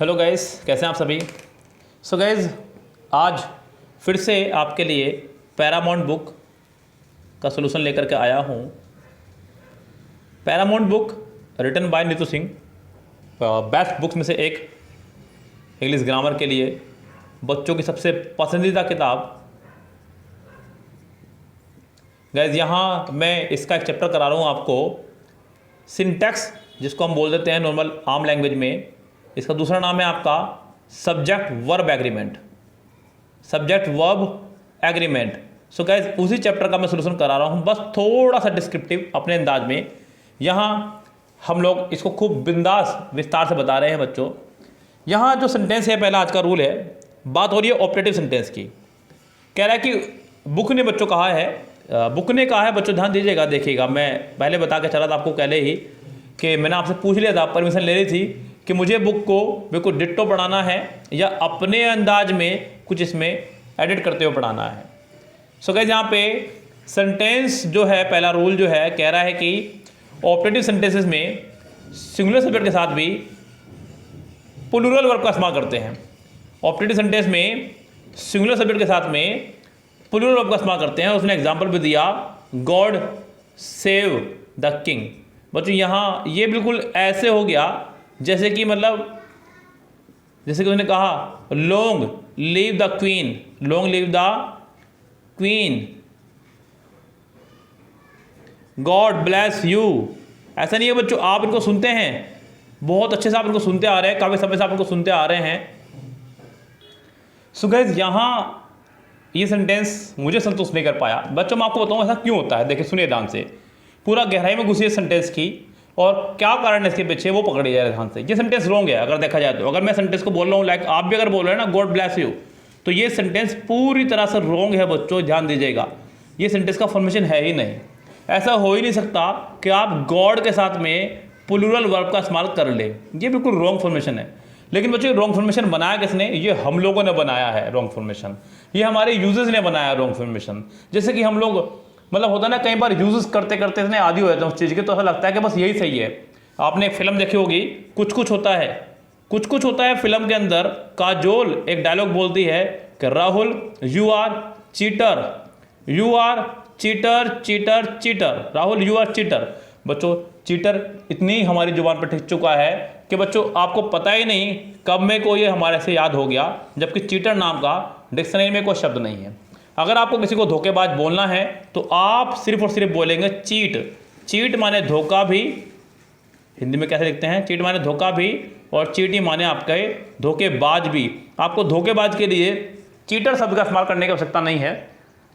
Hello guys, कैसे हैं आप सभी। सो गाइस, आज फिर से आपके लिए पैरामाउंट बुक का सलूशन लेकर के आया हूँ। Paramount book written by Neetu Singh, best books में से एक, इंग्लिश ग्रामर के लिए बच्चों की सबसे पसंदीदा किताब। गाइस, यहाँ मैं इसका एक चैप्टर करा रहा हूँ आपको, सिंटैक्स, जिसको हम बोल देते हैं नॉर्मल आम लैंग्वेज में। इसका दूसरा नाम है आपका subject verb agreement, subject verb agreement. So guys, उसी चैप्टर का मैं सलूशन करा रहा हूँ, बस थोड़ा सा डिस्क्रिप्टिव अपने अंदाज में। यहाँ हम लोग इसको खूब बिंदास विस्तार से बता रहे हैं बच्चों। यहाँ जो सेंटेंस है, पहला आज का रूल है, बात हो रही है ऑपरेटिव सेंटेंस की। कह रहा है कि बुक ने बच्चों कहा है, बुक ने कहा है बच्चों, ध्यान दीजिएगा, देखिएगा। मैं पहले बता के चला था आपको पहले ही कि मैंने आपसे पूछ लिया था, परमिशन ले ली थी कि मुझे बुक को बिल्कुल डिट्टो पढ़ाना है या अपने अंदाज में कुछ इसमें एडिट करते हुए पढ़ाना है। सो गाइस, यहाँ पे सेंटेंस जो है, पहला रूल जो है, कह रहा है कि ऑपरेटिव सेंटेंसेस में सिंगुलर सब्जेक्ट के साथ भी प्लूरल वर्ब का इस्तेमाल करते हैं। ऑपरेटिव सेंटेंस में सिंगुलर सब्जेक्ट के साथ में प्लूरल वर्ब का इस्तेमाल करते हैं। उसने एग्जाम्पल भी दिया, गॉड सेव द किंग। बच्चों, यहाँ ये बिल्कुल ऐसे हो गया जैसे कि मतलब, जैसे कि उसने कहा long live the queen, long live the queen, God bless you. ऐसा नहीं है बच्चों, आप इनको सुनते हैं, बहुत अच्छे से आप इनको सुनते आ रहे हैं, काफ़ी समय से आप इनको सुनते आ रहे हैं। सो गाइस, यहाँ ये सेंटेंस मुझे संतुष्ट नहीं कर पाया बच्चों। मैं आपको बताऊँ ऐसा क्यों होता है। देखिए, सुनिए ध्यान से, पूरा गहराई में घुसिए सेंटेंस की, और क्या कारण है इसके पीछे वो पकड़िए जाए ध्यान से। ये सेंटेंस रॉन्ग है अगर देखा जाए तो। अगर मैं सेंटेंस को बोल रहा हूँ, लाइक आप भी अगर बोल रहे हैं ना, गॉड ब्लेस यू, तो ये सेंटेंस पूरी तरह से रॉन्ग है बच्चों, ध्यान दीजिएगा। ये सेंटेंस का फॉर्मेशन है ही नहीं। ऐसा हो ही नहीं सकता कि आप गॉड के साथ में प्लूरल वर्ब का इस्तेमाल कर ले। ये बिल्कुल रॉन्ग फॉर्मेशन है। लेकिन बच्चों, रॉन्ग फॉर्मेशन बनाया किसने? ये हम लोगों ने बनाया है रॉन्ग फॉर्मेशन। ये हमारे यूजर्स ने बनाया रॉन्ग फॉर्मेशन। जैसे कि हम लोग, मतलब होता है ना, कई बार यूज करते करते इतने आदी हो जाते हैं उस चीज़ के, तो ऐसा लगता है कि बस यही सही है। आपने एक फिल्म देखी होगी, कुछ कुछ होता है। कुछ कुछ होता है फिल्म के अंदर काजोल एक डायलॉग बोलती है कि Rahul you are cheater, you are cheater cheater cheater, Rahul you are cheater. बच्चों, चीटर इतनी हमारी जुबान पर टिक चुका है कि बच्चों आपको पता ही नहीं कब में को ये हमारे से याद हो गया, जबकि चीटर नाम का डिक्शनरी में कोई शब्द नहीं है। अगर आपको किसी को धोखेबाज बोलना है तो आप सिर्फ और सिर्फ बोलेंगे चीट। चीट माने धोखा भी, हिंदी में कैसे लिखते हैं? चीट माने धोखा भी, और चीटी माने आपके धोखेबाज भी। आपको धोखेबाज के लिए चीटर शब्द का इस्तेमाल करने की आवश्यकता नहीं है।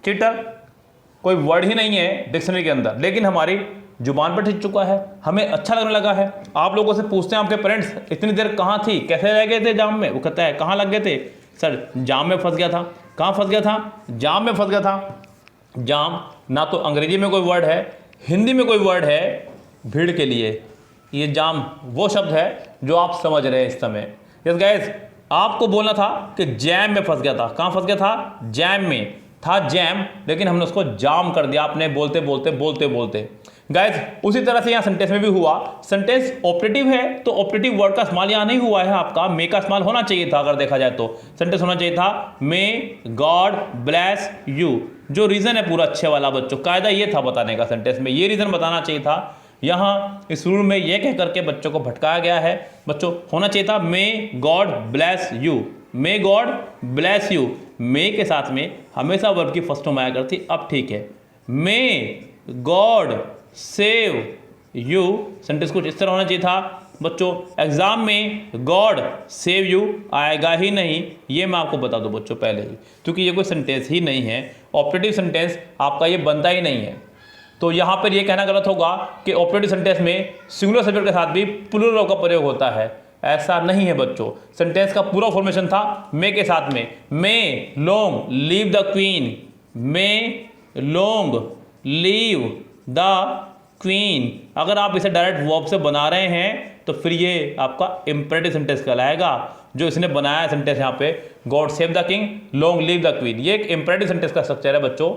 चीटर कोई वर्ड ही नहीं है डिक्शनरी के अंदर, लेकिन हमारी जुबान पर टिक चुका है, हमें अच्छा लगने लगा है। आप लोगों से पूछते हैं आपके पेरेंट्स, इतनी देर कहाँ थी, कैसे रह गए थे जाम में? वो कहता है कहाँ लग गए थे सर? जाम में फंस गया था। कहाँ फंस गया था? जाम में फंस गया था। जाम ना तो अंग्रेजी में कोई वर्ड है, हिंदी में कोई वर्ड है भीड़ के लिए। ये जाम वो शब्द है जो आप समझ रहे हैं इस समय। यस गाइस, आपको बोलना था कि जैम में फंस गया था। कहाँ फंस गया था? जैम में था, जैम, लेकिन हमने उसको जाम कर दिया अपने बोलते बोलते बोलते बोलते। गाइस, उसी तरह से यहाँ सेंटेंस में भी हुआ। सेंटेंस ऑपरेटिव है तो ऑपरेटिव वर्ड का इस्तेमाल यहाँ नहीं हुआ है आपका, मे का इस्तेमाल होना चाहिए था। अगर देखा जाए तो सेंटेंस होना चाहिए था मे गॉड ब्लेस यू। जो रीजन है पूरा अच्छे वाला बच्चों, कायदा ये था बताने का, सेंटेंस में ये रीजन बताना चाहिए था। यहाँ इस रूल में ये कह करके बच्चों को भटकाया गया है। बच्चों, होना चाहिए था may God bless you, may God bless you. May के साथ में हमेशा वर्ब की फर्स्ट फॉर्म आया करती, अब ठीक है। May God save you, sentence कुछ इस तरह होना चाहिए था। बच्चों, एग्जाम में गॉड सेव यू आएगा ही नहीं, ये मैं आपको बता दूं बच्चों पहले ही, क्योंकि ये कोई सेंटेंस ही नहीं है। ऑपरेटिव सेंटेंस आपका ये बनता ही नहीं है। तो यहाँ पर ये कहना गलत होगा कि ऑपरेटिव सेंटेंस में सिंगुलर सब्जेक्ट के साथ भी प्लूरल वर्ब का प्रयोग होता है। ऐसा नहीं है बच्चों। सेंटेंस का पूरा फॉर्मेशन था मे के साथ में, may long live the queen, may long live the queen. अगर आप इसे डायरेक्ट वर्ब से बना रहे हैं तो फिर ये आपका इंपरेटिव सेंटेंस कहलाएगा। जो इसने बनाया सेंटेंस यहाँ पे, God save the king, long live the queen, ये एक इंपरेटिव सेंटेंस का स्ट्रक्चर है बच्चों।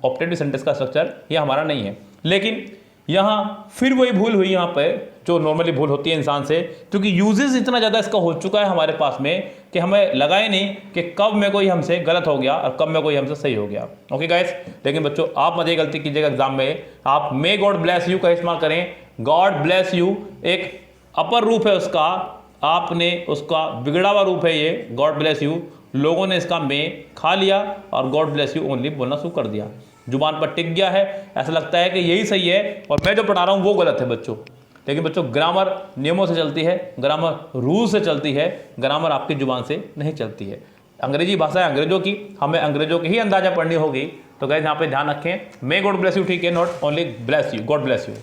ऑपरेटिव सेंटेंस का स्ट्रक्चर ये हमारा नहीं है। लेकिन यहाँ फिर वही भूल हुई यहाँ पे जो नॉर्मली भूल होती है इंसान से, क्योंकि यूजेस इतना ज़्यादा इसका हो चुका है हमारे पास में कि हमें लगा ही नहीं कि कब में कोई हमसे गलत हो गया और कब में कोई हमसे सही हो गया। ओके गाइस, लेकिन बच्चों आप मत ये गलती कीजिएगा एग्जाम में, आप मे गॉड ब्लेस यू का इस्तेमाल करें। गॉड ब्लेस यू एक अपर रूप है उसका, आपने उसका बिगड़ा हुआ रूप है ये गॉड ब्लेस यू, लोगों ने इसका मे खा लिया और गॉड ब्लेस यू ओनली बोलना शुरू कर दिया, जुबान पर टिक गया है, ऐसा लगता है कि यही सही है और मैं जो पढ़ा रहा हूँ वो गलत है बच्चों। लेकिन बच्चों ग्रामर नियमों से चलती है, ग्रामर रूल से चलती है, ग्रामर आपकी जुबान से नहीं चलती है। अंग्रेजी भाषा है अंग्रेजों की, हमें अंग्रेजों की ही अंदाजा पढ़नी होगी। तो गाइस यहाँ पे ध्यान रखें, मे गॉड ब्लेस यू ठीक है, not only bless you, God bless you.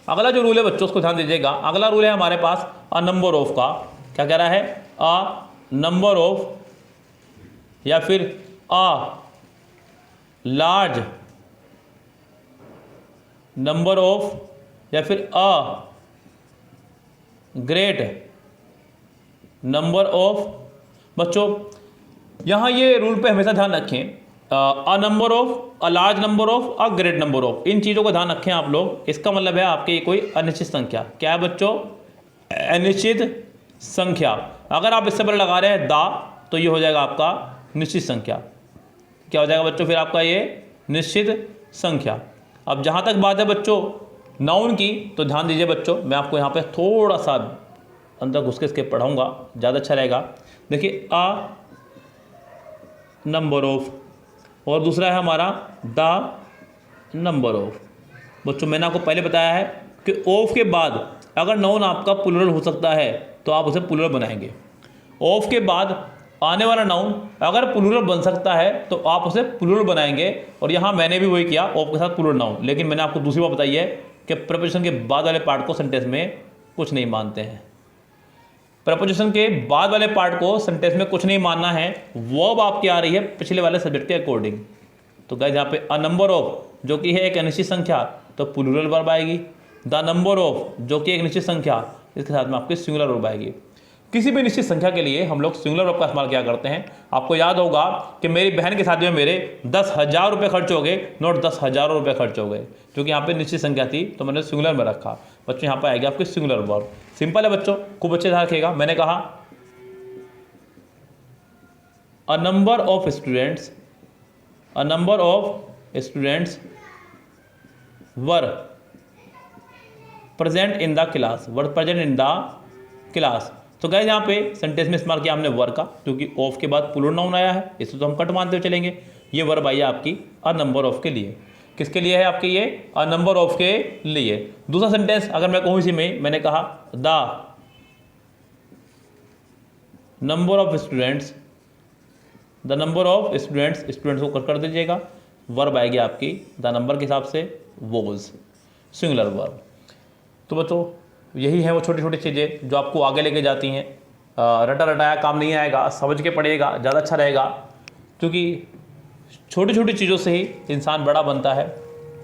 अगला जो रूल है बच्चों उसको ध्यान दीजिएगा, अगला रूल है हमारे पास अ नंबर ऑफ का। क्या कह रहा है? अ नंबर ऑफ या फिर अ लार्ज नंबर ऑफ या फिर अ ग्रेट नंबर ऑफ। बच्चों यहाँ ये रूल पे हमेशा ध्यान रखें, a number of, a large number of, a great number of, इन चीज़ों का ध्यान रखें आप लोग। इसका मतलब है आपके कोई अनिश्चित संख्या। क्या है बच्चों? अनिश्चित संख्या। अगर आप इससे पहले लगा रहे हैं दा तो ये हो जाएगा आपका निश्चित संख्या। क्या हो जाएगा बच्चों फिर आपका ये निश्चित संख्या। अब जहाँ तक बात है बच्चों नाउन की, तो ध्यान दीजिए बच्चों, मैं आपको यहाँ पे थोड़ा सा अंदर घुस के इसके पढ़ाऊँगा, ज़्यादा अच्छा रहेगा। देखिए अ नंबर ऑफ और दूसरा है हमारा द नंबर ऑफ। बच्चों मैंने आपको पहले बताया है कि ऑफ के बाद अगर नाउन आपका प्लूरल हो सकता है तो आप उसे प्लूरल बनाएंगे। ऑफ के बाद आने वाला नाउन अगर प्लूरल बन सकता है तो आप उसे प्लूरल बनाएंगे। और यहाँ मैंने भी वही किया, ऑफ के साथ प्लूरल नाउन। लेकिन मैंने आपको दूसरी बात बताई है कि प्रपोजिशन के बाद वाले पार्ट को सेंटेंस में कुछ नहीं मानते हैं। प्रपोजिशन के बाद वाले पार्ट को सेंटेंस में कुछ नहीं मानना है, वर्ब आपकी आ रही है पिछले वाले सब्जेक्ट के अकॉर्डिंग। तो गाइस यहाँ पे अ नंबर ऑफ जो कि है एक अनिश्चित संख्या तो प्लूरल वर्ब आएगी, द नंबर ऑफ जो कि एक निश्चित संख्या इसके साथ में आपकी सिंगुलर वर्ब आएगी। किसी भी निश्चित संख्या के लिए हम लोग सिंगुलर वर्ब का इस्तेमाल क्या करते हैं। आपको याद होगा कि मेरी बहन की शादी में मेरे 10,000 रुपये खर्च हो गए, नोट 10,000 रुपये खर्च हो गए, क्योंकि यहाँ पे निश्चित संख्या थी तो मैंने सिंगुलर में रखा। बच्चों यहाँ पर आएगी आपकी सिंगुलर वर्ब। सिंपल है बच्चों, खूब अच्छे से रखिएगा। मैंने कहा अ number of students, a number of students were present in the class, were present in the class. तो गाइस यहाँ पे सेंटेंस में इस्तेमाल किया हमने वर का, क्योंकि ऑफ के बाद प्लूरल नाउन आया है, इसे तो हम कट मानते हुए चलेंगे। ये वर्ब आई है आपकी अ नंबर ऑफ के लिए। किसके लिए है आपके ये? अ नंबर ऑफ के लिए। दूसरा सेंटेंस अगर मैं कहूँ इसी में, मैंने कहा the number of students, the number of students, students को कट कर दीजिएगा, वर्ब आएगी आपकी द नंबर के हिसाब से वोज, सिंगुलर वर्ब। तो बच्चों यही है वो छोटी छोटी चीज़ें जो आपको आगे लेके जाती हैं। रटा रटाया काम नहीं आएगा, समझ के पढ़िएगा ज़्यादा अच्छा रहेगा, क्योंकि छोटी छोटी चीज़ों से ही इंसान बड़ा बनता है।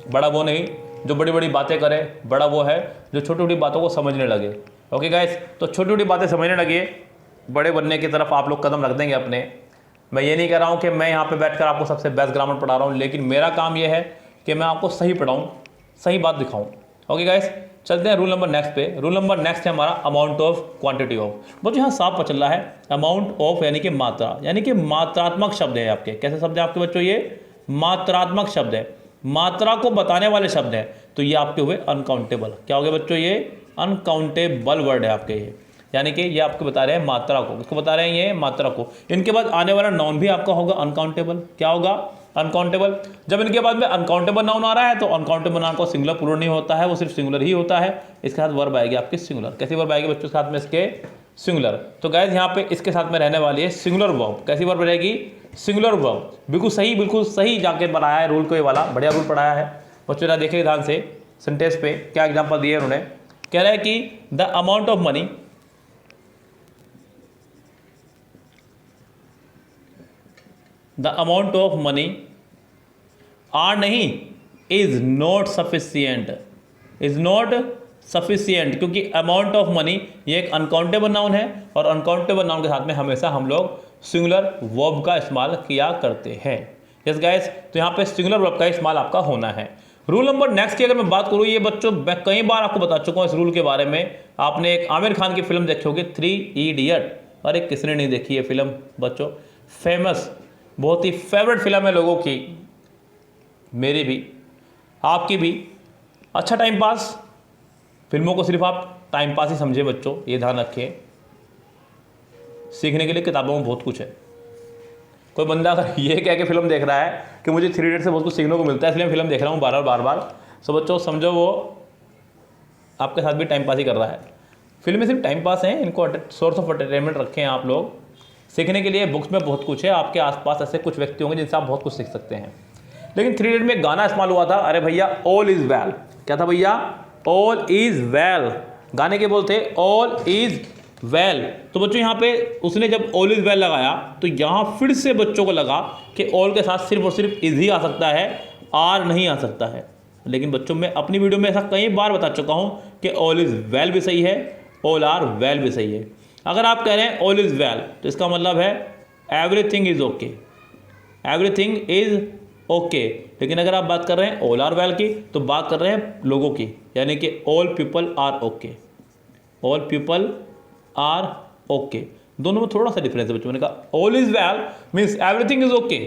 बड़ा वो नहीं जो बड़ी बड़ी बातें करे, बड़ा वो है जो छोटी छोटी बातों को समझने लगे। ओके गाइस, तो छोटी छोटी बातें समझने लगे, बड़े बनने की तरफ आप लोग कदम रख देंगे अपने। मैं ये नहीं कह रहा हूँ कि मैं यहाँ पे बैठकर आपको सबसे बेस्ट ग्रामर पढ़ा रहा हूँ, लेकिन मेरा काम ये है कि मैं आपको सही पढ़ाऊँ, सही बात दिखाऊँ। ओके गाइस, चलते हैं रूल नंबर नेक्स्ट पे। रूल नंबर नेक्स्ट है हमारा अमाउंट ऑफ, क्वांटिटी ऑफ। बच्चों यहाँ साफ पता चल रहा है अमाउंट ऑफ यानी कि मात्रा, यानी कि मात्रात्मक शब्द है आपके। कैसे शब्द है आपके बच्चों? ये मात्रात्मक शब्द है, मात्रा को बताने वाले शब्द हैं। तो ये आपके हुए अनकाउंटेबल। क्या हो गया बच्चों? ये अनकाउंटेबल वर्ड है आपके ये, यानी कि ये आपको बता रहे हैं मात्रा को। किसको बता रहे हैं? ये मात्रा को। इनके बाद आने वाला नाउन भी आपका होगा अनकाउंटेबल। क्या होगा? अनकाउंटेबल। जब इनके बाद में अनकाउंटेबल नाउन आ रहा है तो अनकाउंटेबल नाउन को सिंगुलर प्लूरल नहीं होता है, वो सिर्फ सिंगुलर ही होता है। इसके साथ वर्ब आएगी आपकी सिंगुलर। कैसी वर्ब आएगी बच्चों? साथ में इसके सिंगुलर। तो गाइस यहाँ पे इसके साथ में रहने वाली है सिंगुलर वर्ब। कैसी वर्ब रहेगी? Singular verb. बिल्कुल सही जाके बनाया है रूल को, ये वाला बढ़िया रूल पढ़ाया है बच्चों। जरा देखिए ध्यान से सेंटेंस पे क्या एग्जाम्पल दिए उन्होंने। कह रहा है कि the amount of money, the amount of money are नहीं, is not sufficient, is not sufficient, क्योंकि अमाउंट ऑफ मनी ये एक अनकाउंटेबल नाउन है और अनकाउंटेबल नाउन के साथ में हमेशा हम लोग सिंगुलर वर्ब का इस्तेमाल किया करते हैं। यस गाइस, तो यहाँ पे सिंगुलर वर्ब का इस्तेमाल आपका होना है। रूल नंबर नेक्स्ट की अगर मैं बात करूँ, ये बच्चों मैं कई बार आपको बता चुका हूँ इस रूल के बारे में। आपने एक आमिर खान की फिल्म देखी होगी 3 इडियट, अरे किसने नहीं देखी है फिल्म बच्चों, फेमस, बहुत ही फेवरेट फिल्म है लोगों की, मेरी भी आपकी भी। अच्छा टाइम पास, फिल्मों को सिर्फ आप टाइम पास ही समझे बच्चों, ये ध्यान रखिए। सीखने के लिए किताबों में बहुत कुछ है। कोई बंदा अगर ये कह के फिल्म देख रहा है कि मुझे 3 इडियट से बहुत कुछ सीखने को मिलता है इसलिए मैं फिल्म देख रहा हूँ बार बार, सो बच्चों समझो वो आपके साथ भी टाइम पास ही कर रहा है। फिल्में सिर्फ टाइम पास हैं, इनको सोर्स ऑफ एंटरटेनमेंट रखें आप लोग। सीखने के लिए बुक्स में बहुत कुछ है, आपके आसपास ऐसे कुछ व्यक्ति होंगे जिनसे आप बहुत कुछ सीख सकते हैं। लेकिन 3 इडियट में एक गाना इस्तेमाल हुआ था, अरे भैया ऑल इज़ वेल, क्या था भैया, ऑल इज़ वेल, गाने के बोल थे ऑल इज़ वेल। तो बच्चों यहाँ पे उसने जब ऑल इज़ वेल लगाया तो यहाँ फिर से बच्चों को लगा कि ऑल के साथ सिर्फ और सिर्फ इज़ ही आ सकता है, आर नहीं आ सकता है। लेकिन बच्चों मैं अपनी वीडियो में ऐसा कई बार बता चुका हूँ कि ऑल इज़ वेल भी सही है, ऑल आर वेल भी सही है। अगर आप कह रहे हैं ऑल इज़ वेल तो इसका मतलब है everything is okay, everything is okay. लेकिन अगर आप बात कर रहे हैं ऑल आर वेल की तो बात कर रहे हैं लोगों की, यानी कि all people are okay, all people are okay. दोनों में थोड़ा सा डिफरेंस है बच्चों। मैंने कहा all is well means everything is okay,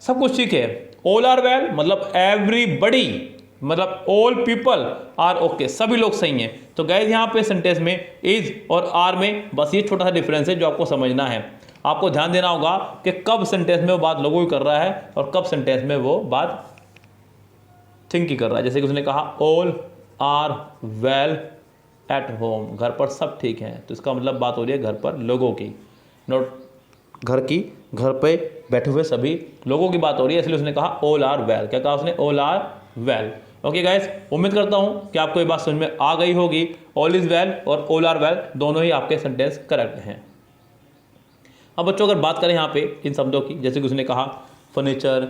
सब कुछ ठीक है। ऑल आर वेल मतलब एवरीबडी, मतलब ऑल पीपल आर ओके, सभी लोग सही हैं। तो गाइस यहाँ पे सेंटेंस में इज और आर में बस ये छोटा सा डिफरेंस है जो आपको समझना है। आपको ध्यान देना होगा कि कब सेंटेंस में वो बात लोगों की कर रहा है और कब सेंटेंस में वो बात थिंक की कर रहा है। जैसे कि उसने कहा all are well at home, घर पर सब ठीक है, तो इसका मतलब बात हो रही है घर पर लोगों की, नॉट घर की, घर पे बैठे हुए सभी लोगों की बात हो रही है, इसलिए उसने कहा ऑल आर वेल। क्या कहा उसने, all are well. Okay guys, उम्मीद करता हूँ कि आपको ये बात समझ में आ गई होगी। ऑल इज़ वेल और ऑल आर वेल दोनों ही आपके सेंटेंस करेक्ट हैं। अब बच्चों अगर बात करें यहाँ पे इन शब्दों की, जैसे कि उसने कहा furniture,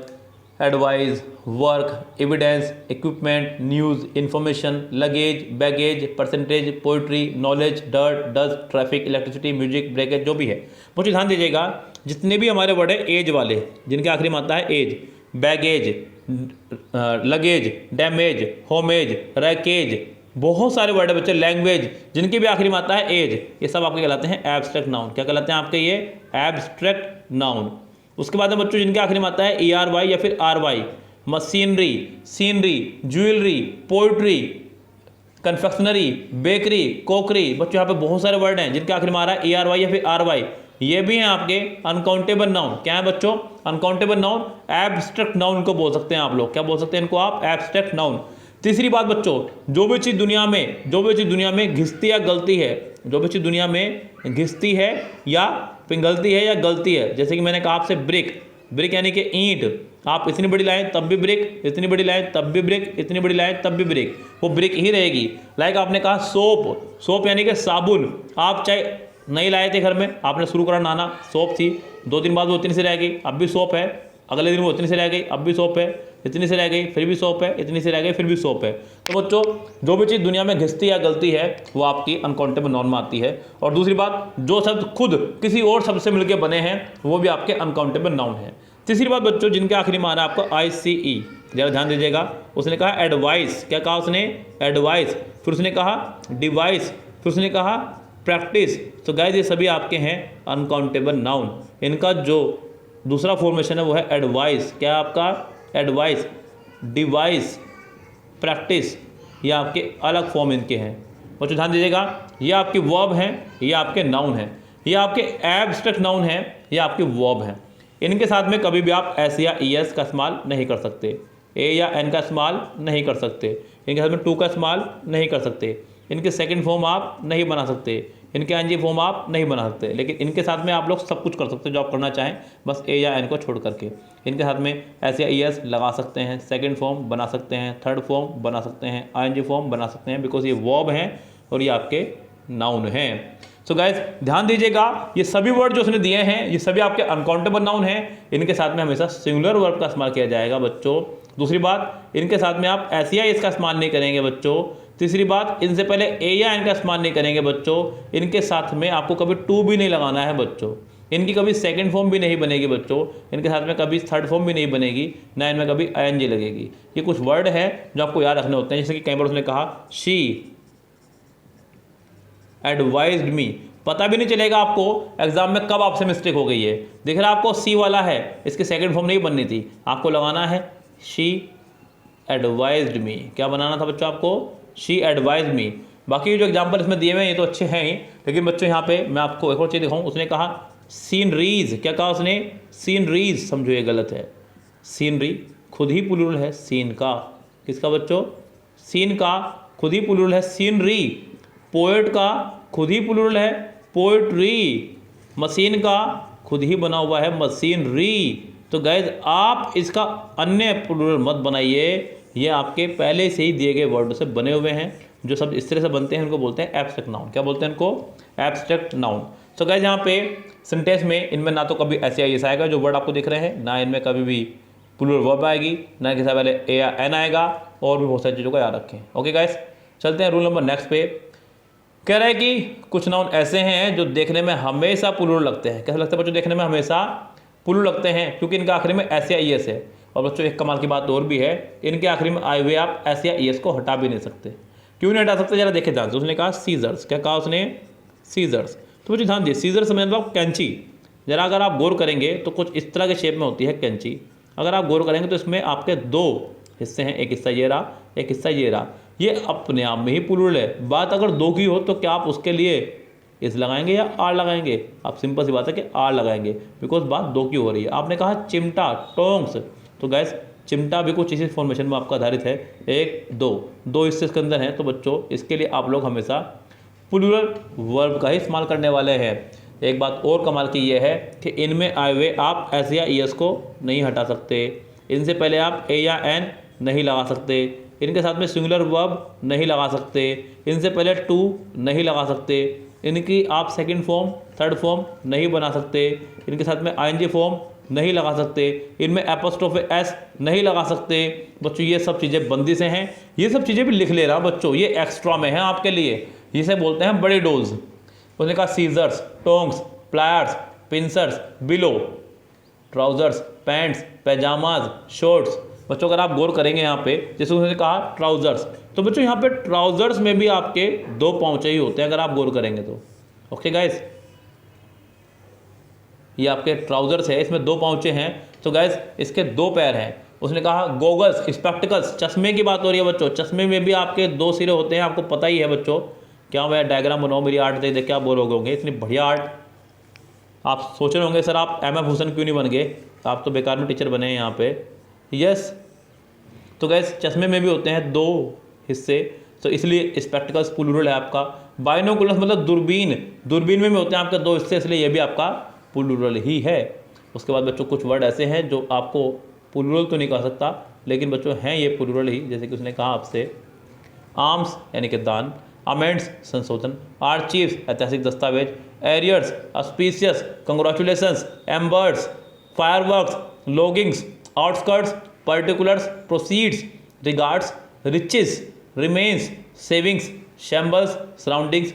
advice, work, evidence, equipment, news, information, luggage, baggage, percentage, poetry, knowledge, dirt, dust, traffic, electricity, music, breakage, जो भी है। मुझे ध्यान दीजिएगा जितने भी हमारे वर्ड है एज वाले, जिनके आखिरी में आता है age, baggage, luggage, damage, homage, wreckage, बहुत सारे वर्ड है बच्चे, लैंग्वेज, जिनके भी आखिरी में आता है एज, ये सब आपके कहलाते हैं एब्स्ट्रैक्ट नाउन। क्या कहलाते हैं आपके, ये एब्स्ट्रैक्ट नाउन। उसके बाद में बच्चों जिनके आखिरी में आता है ERY या फिर RY, machinery, scenery, jewellery, poetry, confectionery, bakery, कोकरी। बच्चों यहाँ पे बहुत सारे वर्ड हैं जिनके आखिर में आ रहा है ERY या फिर RY, ये भी हैं आपके अनकाउंटेबल नाउन। क्या है बच्चों, अनकाउंटेबल नाउन, एब्स्ट्रैक्ट नाउन को बोल सकते हैं आप लोग। क्या बोल सकते हैं इनको आप, एब्स्ट्रैक्ट नाउन। तीसरी बात बच्चों, जो भी चीज़ दुनिया में घिसती या गलती है, जो भी चीज़ दुनिया में घिसती है या पिघलती है या गलती है, जैसे कि मैंने कहा आपसे ब्रिक, ब्रिक यानी कि ईंट, आप इतनी बड़ी लाएं तब भी ब्रिक, इतनी बड़ी लाएं तब भी ब्रिक, इतनी बड़ी लाएं तब भी ब्रिक, वो ब्रिक ही रहेगी। लाइक आपने कहा सोप, सोप यानी कि साबुन, आप चाहे नहीं लाए थे घर में, आपने शुरू करा नहाना, सोप थी, 2 दिन बाद वो इतनी सी रह गई, अब भी सोप है, अगले दिन वो इतनी सी रह गई, अब भी सोप है, इतनी सी रह गई, फिर भी सोप है, इतनी सी रह गई, फिर भी सोप है। तो बच्चों जो भी चीज़ दुनिया में घिसती या गलती है वो आपकी अनकाउंटेबल नाउन में आती है। और दूसरी बात, जो शब्द खुद किसी और शब्द से मिलकर बने हैं वो भी आपके अनकाउंटेबल नाउन है। तीसरी बात बच्चों, जिनके आखिरी में आ रहा है आपको ICE, जरा ध्यान दीजिएगा। उसने कहा एडवाइस, क्या कहा उसने, एडवाइस, फिर उसने कहा डिवाइस, फिर उसने कहा प्रैक्टिस। तो गाइस ये सभी आपके हैं अनकाउंटेबल नाउन। इनका जो दूसरा फॉर्मेशन है वो है एडवाइस। क्या आपका, एडवाइस, डिवाइस, प्रैक्टिस, ये आपके अलग फॉर्म इनके हैं। बच्चों ध्यान दीजिएगा, ये आपके वर्ब हैं, ये आपके नाउन हैं, ये आपके एब्स्ट्रैक्ट नाउन हैं, ये आपके वर्ब हैं। इनके साथ में कभी भी आप एस या ES का इस्तेमाल नहीं कर सकते, A या N का इस्तेमाल नहीं कर सकते, इनके साथ में टू का इस्तेमाल नहीं कर सकते, इनके सेकंड फॉर्म आप नहीं बना सकते, इनके ING फॉर्म आप नहीं बना सकते। लेकिन इनके साथ में आप लोग सब कुछ कर सकते हैं जो आप करना चाहें, बस A या N को छोड़ करके। इनके साथ में एस या ES लगा सकते हैं, सेकंड फॉर्म बना सकते हैं, थर्ड फॉर्म बना सकते हैं, ING फॉर्म बना सकते हैं, बिकॉज ये वर्ब हैं और ये आपके नाउन हैं। सो गाइज ध्यान दीजिएगा, ये सभी वर्ड जो उसने दिए हैं ये सभी आपके अनकाउंटेबल नाउन हैं। इनके साथ में हमेशा सिंगुलर वर्ब का इस्तेमाल किया जाएगा बच्चों। दूसरी बात, इनके साथ में आप एस या एस का इस्तेमाल नहीं करेंगे बच्चों। तीसरी बात, इनसे पहले A या N का इस्तेमाल नहीं करेंगे बच्चों। इनके साथ में आपको कभी टू भी नहीं लगाना है बच्चों। इनकी कभी सेकंड फॉर्म भी नहीं बनेगी बच्चों, इनके साथ में कभी थर्ड फॉर्म भी नहीं बनेगी, ना इनमें कभी आईएनजी लगेगी। ये कुछ वर्ड है जो आपको याद रखने होते हैं, जैसे कि कई बार उसने कहा शी एडवाइज्ड मी, पता भी नहीं चलेगा आपको एग्जाम में कब आपसे मिस्टेक हो गई है। दिख रहा है आपको सी वाला है, इसकी सेकंड फॉर्म नहीं बननी थी, आपको लगाना है शी एडवाइज्ड मी। क्या बनाना था बच्चों आपको? शी एडवाइज्ड मी। बाकी जो एग्जाम्पल इसमें दिए हुए हैं ये तो अच्छे हैं ही, लेकिन बच्चों यहाँ पे मैं आपको एक और चीज़ दिखाऊँ। उसने कहा सीनरीज, क्या कहा उसने? सीनरीज, समझो ये गलत है। सीनरी खुद ही प्लूरल है सीन का, किसका बच्चों? सीन का खुद ही प्लूरल है सीनरी। पोएट का खुद ही प्लूरल है पोएट्री। मशीन का खुद ही बना हुआ है मशीनरी। तो गाइज आप इसका अन्य प्लूरल मत बनाइए, ये आपके पहले से ही दिए गए वर्ड से बने हुए हैं। जो सब इस तरह से बनते हैं उनको बोलते हैं एब्स्ट्रैक्ट नाउन। क्या बोलते हैं इनको? Abstract noun. तो गाइज यहाँ पे सेंटेंस में इनमें ना तो कभी ऐसे ऐसा आएगा जो वर्ड आपको दिख रहे हैं, ना इनमें कभी भी प्लूरल वर्ब आएगी, ना किसी पहले ए या एन आएगा, और भी बहुत सारी चीज़ों को याद रखें। ओके गाइज, चलते हैं रूल नंबर नेक्स्ट पे। कह रहा है कि कुछ नाउन ऐसे हैं जो देखने में हमेशा प्लूरल लगते हैं। कैसे लगते हैं बच्चों? देखने में हमेशा प्लूरल लगते हैं क्योंकि इनका आखिरी में एस या ई एस है। और बच्चों एक कमाल की बात और भी है, इनके आखिरी में आए हुए आप एस या ई एस को हटा भी नहीं सकते। क्यों नहीं हटा सकते? जरा देखे ध्यान से। उसने कहा सीजर्स, क्या कहा उसने? सीजर्स। तो बच्चों ध्यान दिए, सीजर्स में मतलब कैंची। जरा अगर आप गौर करेंगे तो कुछ इस तरह के शेप में होती है कैंची। अगर आप गौर करेंगे तो इसमें आपके दो हिस्से हैं, एक हिस्सा ये रहा, एक हिस्सा ये रहा। ये अपने आप में ही प्लूरल है। बात अगर दो की हो तो क्या आप उसके लिए इस लगाएंगे या आर लगाएंगे? आप सिंपल सी बात है कि आर लगाएंगे, बिकॉज बात दो की हो रही है। आपने कहा चिमटा, टोंग्स, तो गैस चिमटा भी कुछ इसी फॉर्मेशन में आपका आधारित है। एक दो हिस्से इसके अंदर हैं, तो बच्चों इसके लिए आप लोग हमेशा प्लूरल वर्ब का ही इस्तेमाल करने वाले हैं। एक बात और कमाल की ये है कि इनमें आए हुए आप एस या ई एस को नहीं हटा सकते, इनसे पहले आप ए या एन नहीं लगा सकते, इनके साथ में सिंगुलर वर्ब नहीं लगा सकते, इनसे पहले टू नहीं लगा सकते, इनकी आप सेकंड फॉर्म थर्ड फॉर्म नहीं बना सकते, इनके साथ में आईएनजी फॉर्म नहीं लगा सकते, इनमें एपोस्ट्रोफ एस नहीं लगा सकते। बच्चों ये सब चीज़ें बंदी से हैं, ये सब चीज़ें भी लिख ले रहा बच्चों, ये एक्स्ट्रा में है आपके लिए, इसे बोलते हैं बड़े डोज। उसने कहा scissors, tongs, pliers, pincers, bellows, trousers, pants, pyjamas, shorts. बच्चों अगर आप गौर करेंगे यहाँ पे, जैसे उसने कहा ट्राउजर्स, तो बच्चों यहाँ पे ट्राउजर्स में भी आपके दो पाँचे ही होते हैं अगर आप गौर करेंगे तो। ओके गाइस, ये आपके ट्राउजर्स है, इसमें दो पाँचे हैं, तो गाइस इसके दो पैर हैं। उसने कहा गोगल्स, स्पेक्टिकल्स, चश्मे की बात हो रही है बच्चों, चश्मे में भी आपके दो सिरे होते हैं, आपको पता ही है बच्चों। क्या मैं डायग्राम बनाऊँ, मेरी आर्ट देख देख क्या बोर हो गए होंगे, इतनी बढ़िया आर्ट। आप सोच रहे होंगे सर आप एम.एफ. हुसैन क्यों नहीं बन गए, आप तो बेकार में टीचर बने हैं यहाँ पे। यस, तो गैस चश्मे में भी होते हैं दो हिस्से, तो इसलिए स्पेक्टिकल्स प्लूरल है आपका। बाइनोकुलर्स मतलब दूरबीन, दूरबीन में भी होते हैं आपके दो हिस्से, इसलिए ये भी आपका प्लूरल ही है। उसके बाद बच्चों कुछ वर्ड ऐसे हैं जो आपको प्लूरल तो नहीं कह सकता, लेकिन बच्चों हैं ये प्लूरल ही, जैसे कि उसने कहा आपसे आर्म्स यानी कि दान, अमेंड्स संशोधन, आर्चीव्स ऐतिहासिक दस्तावेज, arrears auspicious congratulations, embers fireworks, lodgings, outskirts, particulars, proceeds, regards, riches, remains, savings, shambles, surroundings,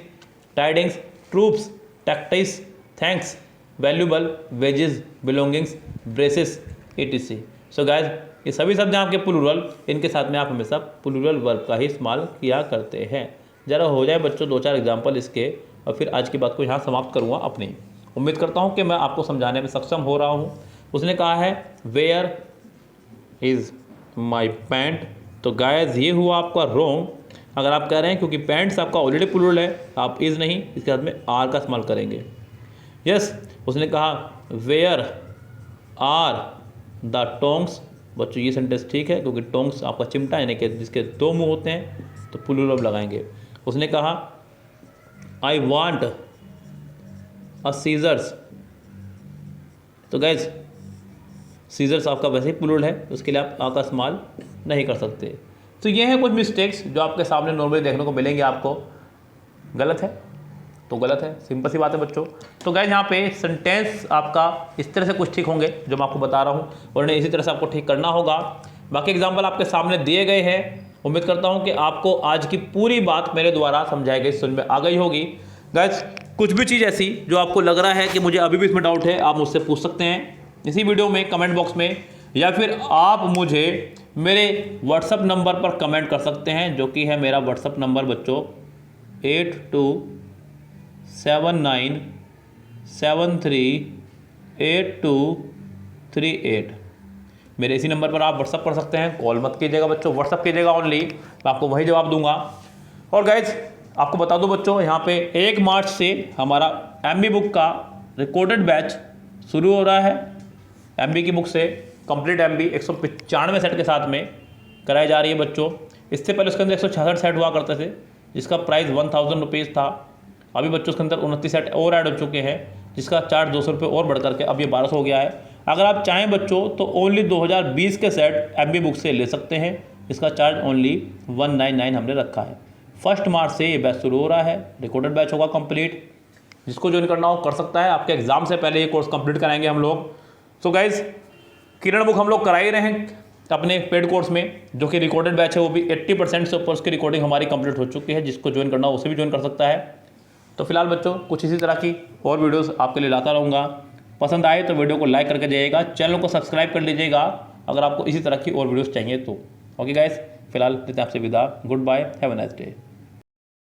tidings, troops, tactics, thanks, valuable, wages, belongings, braces, etc। So guys ये सभी शब्द हैं आपके प्लूरल, इनके साथ में आप हमेशा प्लूरल वर्ब का ही इस्तेमाल किया करते हैं। ज़रा हो जाए बच्चों दो चार एग्जाम्पल इसके, और फिर आज की बात को यहाँ समाप्त करूँगा अपनी। उम्मीद करता हूँ कि मैं आपको समझाने में सक्षम हो रहा हूँ। उसने कहा है वेयर इज़ माई पैंट, तो गाइज ये हुआ आपका रॉन्ग। अगर आप कह रहे हैं क्योंकि पैंट्स आपका ऑलरेडी प्लूरल है, आप इज़ नहीं, इसके साथ में आर का इस्तेमाल करेंगे। यस, उसने कहा वेयर आर द टोंग्स, बच्चों ये सेंटेंस ठीक है क्योंकि टोंग्स आपका चिमटा यानी कि जिसके दो मुंह होते हैं, तो प्लूरल लगाएंगे। उसने कहा आई वांट अ सीजर्स, तो गाइज सीजर्स आपका वैसे ही प्लूरल है, उसके लिए आप आ का इस्तेमाल नहीं कर सकते। तो ये हैं कुछ मिस्टेक्स जो आपके सामने नॉर्मली देखने को मिलेंगे आपको। गलत है तो गलत है, सिंपल सी बात है बच्चों। तो गाइज यहाँ पे सेंटेंस आपका इस तरह से कुछ ठीक होंगे जो मैं आपको बता रहा हूँ, और इसी तरह से आपको ठीक करना होगा। बाकी एग्जाम्पल आपके सामने दिए गए हैं। उम्मीद करता हूँ कि आपको आज की पूरी बात मेरे द्वारा समझाई गई समझ में आ गई होगी। गाइज कुछ भी चीज़ ऐसी जो आपको लग रहा है कि मुझे अभी भी इसमें डाउट है, आप मुझसे पूछ सकते हैं इसी वीडियो में कमेंट बॉक्स में, या फिर आप मुझे मेरे व्हाट्सअप नंबर पर कमेंट कर सकते हैं, जो कि है मेरा व्हाट्सअप नंबर बच्चों 8279738238। मेरे इसी नंबर पर आप व्हाट्सअप कर सकते हैं। कॉल मत कीजिएगा बच्चों, व्हाट्सअप कीजिएगा ओनली, मैं आपको वही जवाब दूंगा। और गाइज आपको बता दूं बच्चों, यहाँ पे 1 मार्च से हमारा एमबी बुक का रिकॉर्डेड बैच शुरू हो रहा है। एमबी की बुक से कंप्लीट एमबी 195 सेट के साथ में कराई जा रही है बच्चों। इससे पहले उसके अंदर 166 सेट हुआ करते थे, जिसका प्राइस 1000 रुपीज़ था। अभी बच्चों उसके अंदर 29 सेट और ऐड हो चुके हैं, जिसका चार्ज 200 रुपये और बढ़ करके अब ये 1200 हो गया है। अगर आप चाहें बच्चों तो ओनली 2020 के सेट एमबी बुक से ले सकते हैं, इसका चार्ज ओनली 199 हमने रखा है। 1 मार्च से ये बैच शुरू हो रहा है, रिकॉर्डेड बैच होगा कंप्लीट। जिसको ज्वाइन करना हो कर सकता है, आपके एग्जाम से पहले ये कोर्स कंप्लीट कराएंगे हम लोग। सो गाइज किरण बुक हम लोग करा ही रहे हैं अपने पेड कोर्स में, जो कि रिकॉर्डेड बैच है, वो भी 80% से ऊपर उसकी रिकॉर्डिंग हमारी कंप्लीट हो चुकी है। जिसको ज्वाइन करना हो उसे भी ज्वाइन कर सकता है। तो फिलहाल बच्चों कुछ इसी तरह की और वीडियोस आपके लिए लाता रहूँगा। पसंद आए तो वीडियो को लाइक करके जाइएगा, चैनल को सब्सक्राइब कर लीजिएगा अगर आपको इसी तरह की और वीडियोस चाहिए तो। ओके गाइस, फिलहाल लेते हैं आपसे विदा। Goodbye, have a nice day.